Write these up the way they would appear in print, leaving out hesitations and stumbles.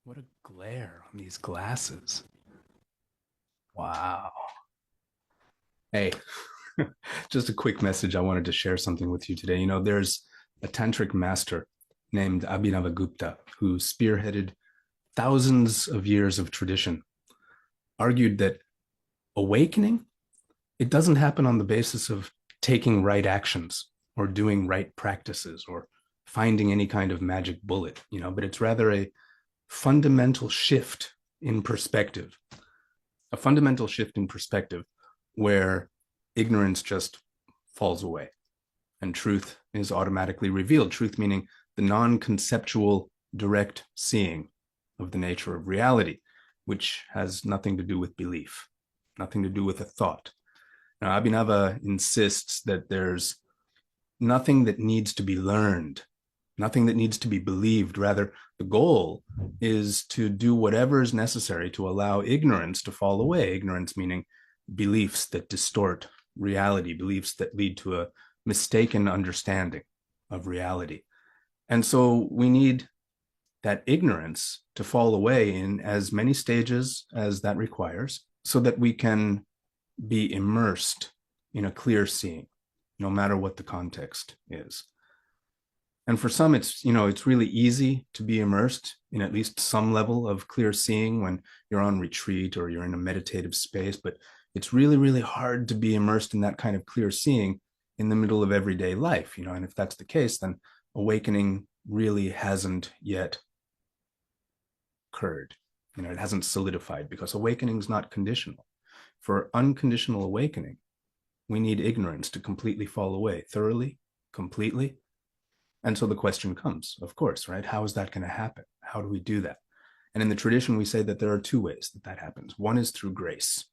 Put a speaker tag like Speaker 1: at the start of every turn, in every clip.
Speaker 1: What a glare on these glasses. Wow. Hey, just a quick message. I wanted to share something with you today. There's a tantric master named Abhinavagupta who spearheaded thousands of years of tradition, argued that awakening, it doesn't happen on the basis of taking right actions or doing right practices or finding any kind of magic bullet, but it's rather a fundamental shift in perspective, a fundamental shift in perspective where ignorance just falls away and truth is automatically revealed. Truth meaning the non-conceptual direct seeing of the nature of reality, which has nothing to do with belief, nothing to do with a thought. Now, Abhinava insists that there's nothing that needs to be learned, nothing that needs to be believed. Rather, the goal is to do whatever is necessary to allow ignorance to fall away. Ignorance meaning beliefs that distort reality, beliefs that lead to a mistaken understanding of reality. And so we need that ignorance to fall away in as many stages as that requires so that we can be immersed in a clear seeing, no matter what the context is. And for some, it's really easy to be immersed in at least some level of clear seeing when you're on retreat or you're in a meditative space. But it's really, really hard to be immersed in that kind of clear seeing in the middle of everyday life, and if that's the case, then awakening really hasn't yet occurred. It hasn't solidified because awakening is not conditional. For unconditional awakening, we need ignorance to completely fall away, thoroughly, completely. And so the question comes, of course, right? How is that going to happen? How do we do that? And in the tradition, we say that there are two ways that happens. One is through grace.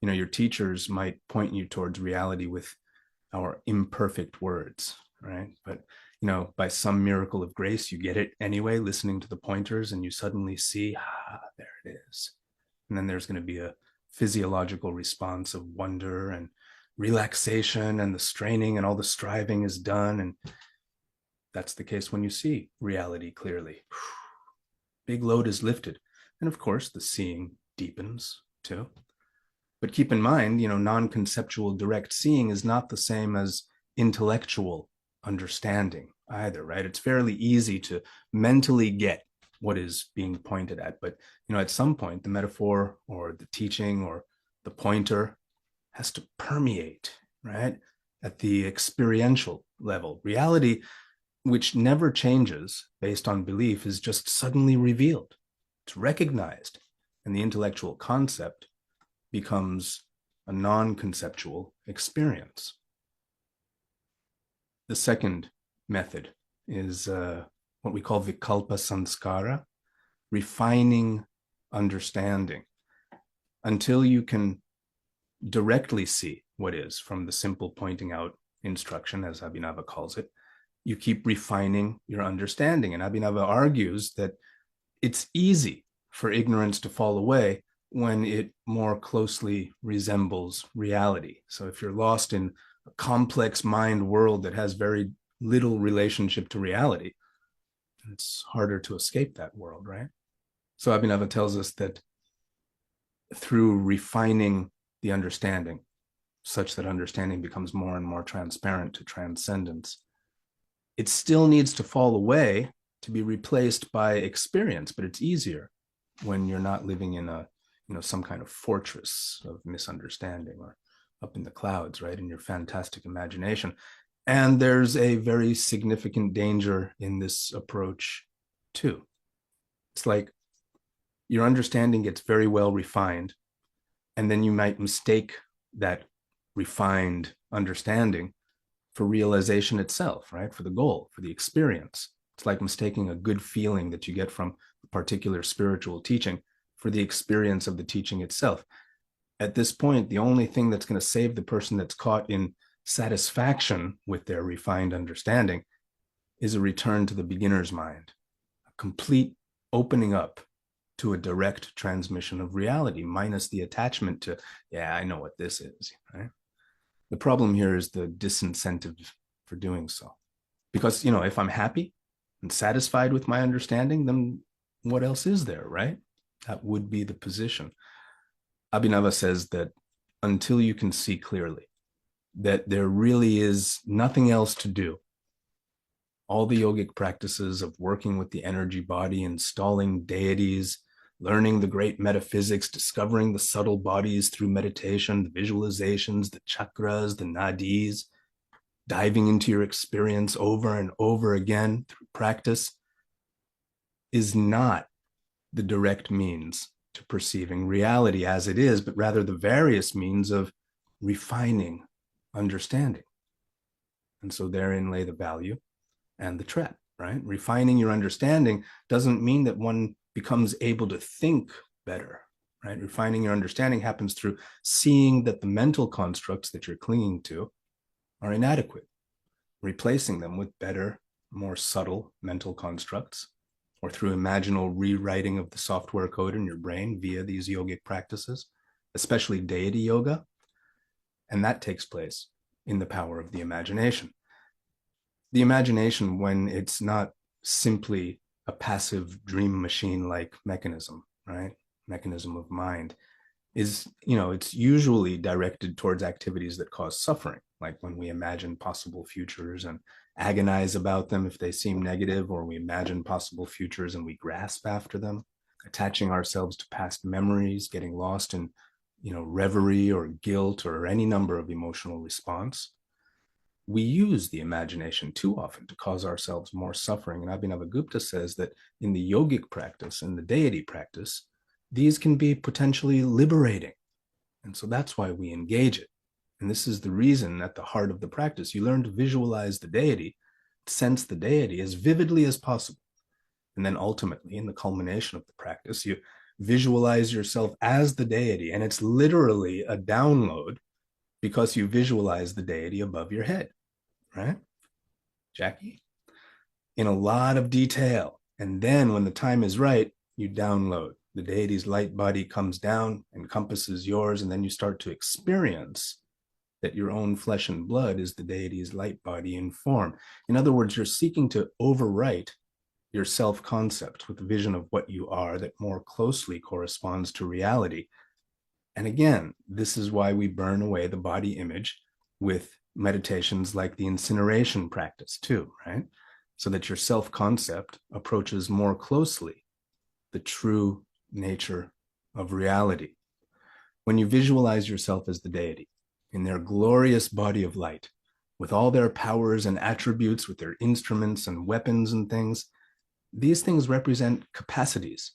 Speaker 1: Your teachers might point you towards reality with our imperfect words, right? But, by some miracle of grace, you get it anyway, listening to the pointers, and you suddenly see, there it is. And then there's going to be a physiological response of wonder and relaxation, and the straining and all the striving is done. And that's the case when you see reality clearly. Big load is lifted. And of course, the seeing deepens too. But keep in mind, non-conceptual direct seeing is not the same as intellectual understanding either, right? It's fairly easy to mentally get what is being pointed at. But, at some point, the metaphor or the teaching or the pointer has to permeate, right? At the experiential level. Reality, which never changes based on belief, is just suddenly revealed. It's recognized. And the intellectual concept becomes a non-conceptual experience. The second method is what we call vikalpa sanskara, refining understanding, until you can directly see what is from the simple pointing out instruction, as Abhinava calls it. You keep refining your understanding. And Abhinava argues that it's easy for ignorance to fall away when it more closely resembles reality. So if you're lost in a complex mind world that has very little relationship to reality, it's harder to escape that world, right? So Abhinava tells us that through refining the understanding, such that understanding becomes more and more transparent to transcendence, it still needs to fall away to be replaced by experience, but it's easier when you're not living in some kind of fortress of misunderstanding or up in the clouds, right, in your fantastic imagination. And there's a very significant danger in this approach too. It's like your understanding gets very well refined, and then you might mistake that refined understanding for realization itself, right? For the goal, for the experience. It's like mistaking a good feeling that you get from a particular spiritual teaching for the experience of the teaching itself. At this point, the only thing that's going to save the person that's caught in satisfaction with their refined understanding is a return to the beginner's mind, a complete opening up to a direct transmission of reality, minus the attachment to, yeah, I know what this is, right? The problem here is the disincentive for doing so. Because, if I'm happy and satisfied with my understanding, then what else is there, right? That would be the position. Abhinava says that until you can see clearly that there really is nothing else to do, all the yogic practices of working with the energy body, installing deities, learning the great metaphysics, discovering the subtle bodies through meditation, the visualizations, the chakras, the nadis, diving into your experience over and over again through practice, is not the direct means to perceiving reality as it is, but rather the various means of refining understanding. And so therein lay the value and the trap, right? Refining your understanding doesn't mean that one becomes able to think better, right? Refining your understanding happens through seeing that the mental constructs that you're clinging to are inadequate, replacing them with better, more subtle mental constructs, or through imaginal rewriting of the software code in your brain via these yogic practices, especially deity yoga. And that takes place in the power of the imagination. The imagination, when it's not simply a passive dream machine-like mechanism, right? Mechanism of mind, is, it's usually directed towards activities that cause suffering, like when we imagine possible futures and agonize about them if they seem negative, or we imagine possible futures and we grasp after them, attaching ourselves to past memories, getting lost in, reverie or guilt or any number of emotional response. We use the imagination too often to cause ourselves more suffering. And Abhinavagupta says that in the yogic practice and the deity practice, these can be potentially liberating. And so that's why we engage it. And this is the reason at the heart of the practice, you learn to visualize the deity, sense the deity as vividly as possible. And then ultimately, in the culmination of the practice, you visualize yourself as the deity. And it's literally a download because you visualize the deity above your head, right? Jackie? In a lot of detail. And then when the time is right, you download. The deity's light body comes down, encompasses yours, and then you start to experience that your own flesh and blood is the deity's light body in form. In other words, you're seeking to overwrite your self-concept with a vision of what you are that more closely corresponds to reality. And again, this is why we burn away the body image with meditations like the incineration practice too, right? So that your self-concept approaches more closely the true nature of reality. When you visualize yourself as the deity in their glorious body of light, with all their powers and attributes, with their instruments and weapons and things, these things represent capacities,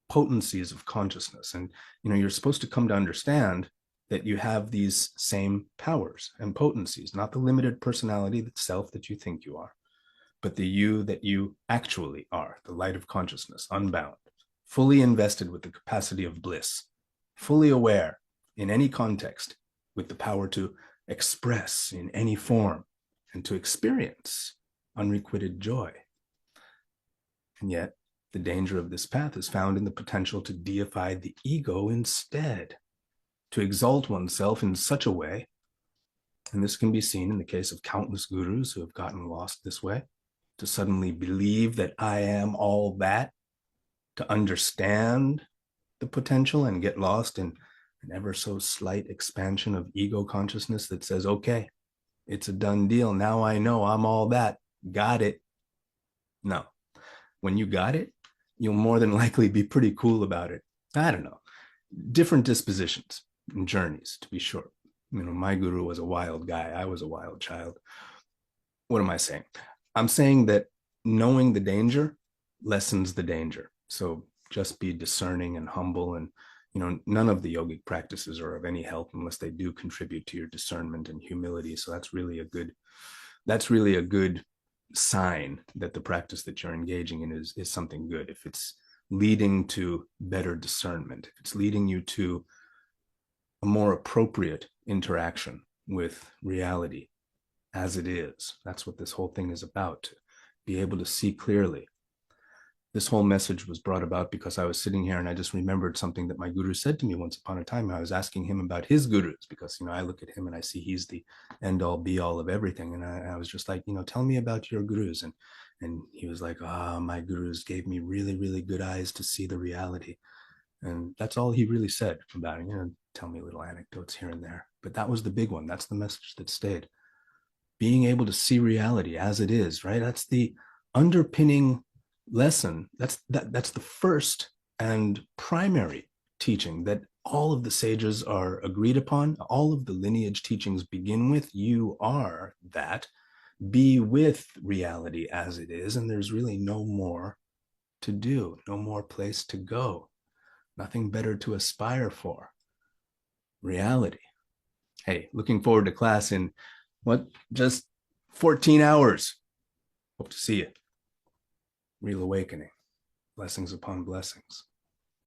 Speaker 1: potencies of consciousness. And, you're supposed to come to understand that you have these same powers and potencies, not the limited personality, the self that you think you are, but the you that you actually are, the light of consciousness, unbound, fully invested with the capacity of bliss, fully aware in any context, with the power to express in any form and to experience unrequited joy. And yet, the danger of this path is found in the potential to deify the ego instead, to exalt oneself in such a way, and this can be seen in the case of countless gurus who have gotten lost this way, to suddenly believe that I am all that, to understand the potential and get lost in an ever so slight expansion of ego consciousness that says, okay, it's a done deal. Now I know I'm all that. Got it. No. When you got it, you'll more than likely be pretty cool about it. I don't know. Different dispositions and journeys, to be sure. My guru was a wild guy. I was a wild child. What am I saying? I'm saying that knowing the danger lessens the danger. So just be discerning and humble. And, none of the yogic practices are of any help unless they do contribute to your discernment and humility. So that's really a good sign that the practice that you're engaging in is something good. If it's leading to better discernment, if it's leading you to a more appropriate interaction with reality as it is. That's what this whole thing is about, to be able to see clearly. This whole message was brought about because I was sitting here and I just remembered something that my guru said to me once upon a time. I was asking him about his gurus because, I look at him and I see he's the end all be all of everything. And I was just like, tell me about your gurus. And And he was like, my gurus gave me really, really good eyes to see the reality. And that's all he really said about it. Tell me little anecdotes here and there. But that was the big one. That's the message that stayed. Being able to see reality as it is, right? That's the underpinning lesson. That's the first and primary teaching that all of the sages are agreed upon. All of the lineage teachings begin with, you are that. Be with reality as it is, and there's really no more to do, no more place to go, nothing better to aspire for. Reality. Hey, looking forward to class in just 14 hours. Hope to see you. Real awakening. Blessings upon blessings.